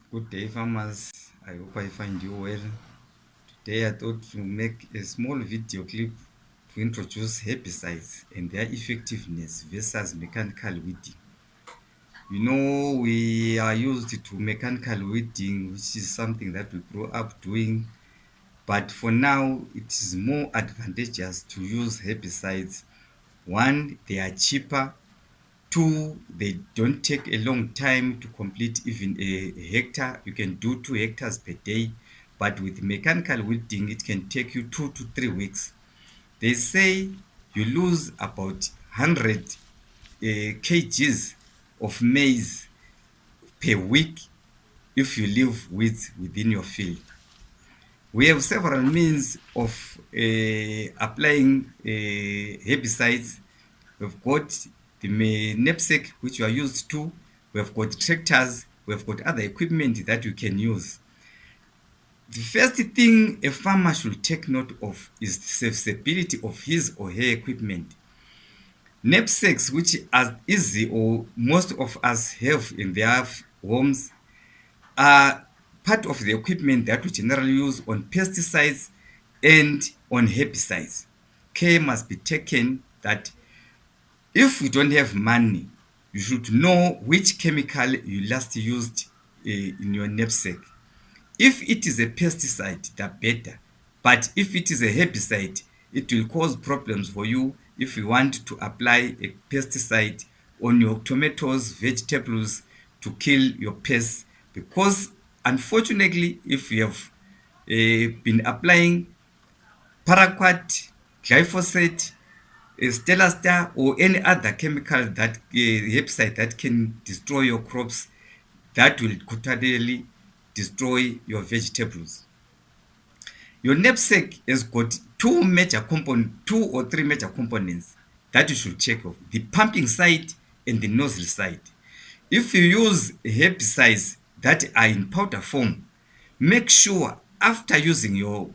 Good day, farmers. I hope I find you well. Today, I thought to make a small video clip to introduce herbicides and their effectiveness versus mechanical weeding. You know, we are used to mechanical weeding, which is something that we grew up doing. But for now, it is more advantageous to use herbicides. One, they are cheaper. Two, they don't take a long time to complete even a hectare. You can do 2 hectares per day, but with mechanical weeding, it can take you 2 to 3 weeks. They say you lose about 100 kgs of maize per week if you leave weeds within your field. We have several means of applying herbicides. We've got the knapsack, which you are used to. We've got tractors. We've got other equipment that you can use. The first thing a farmer should take note of is the serviceability of his or her equipment. Knapsacks, which are easy or most of us have in their homes, are part of the equipment that we generally use on pesticides and on herbicides. Care must be taken that if you don't have money, you should know which chemical you last used in your knapsack. If it is a pesticide, the better. But if it is a herbicide, it will cause problems for you if you want to apply a pesticide on your tomatoes, vegetables to kill your pests. Because unfortunately, if you have been applying paraquat, glyphosate, stellar star, or any other chemical that herbicide that can destroy your crops, that will totally destroy your vegetables. Your knapsack has got two or three major components that you should check off: the pumping side and the nozzle side. If you use herbicides that are in powder form, make sure after using your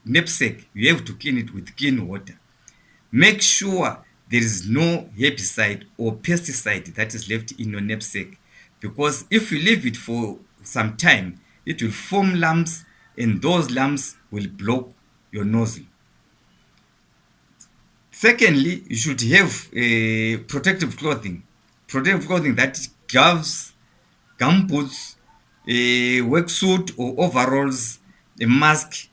knapsack, you have to clean it with clean water. Make sure there is no herbicide or pesticide that is left in your knapsack, because if you leave it for some time, it will form lumps and those lumps will block your nozzle. Secondly, you should have protective clothing. Protective clothing, that is gloves, gumboots, a worksuit or overalls, a mask.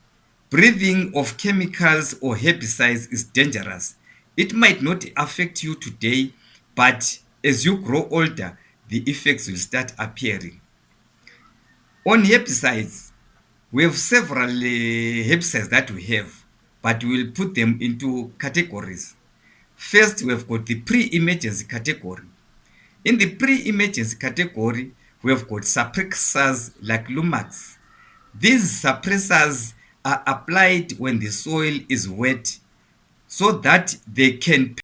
Breathing of chemicals or herbicides is dangerous. It might not affect you today, but as you grow older, the effects will start appearing. On herbicides, we have several herbicides that we have, but we will put them into categories. First, we have got the pre-emergency category. In the pre-emergency category, we have got suppressors like Lumax. These suppressors are applied when the soil is wet so that they can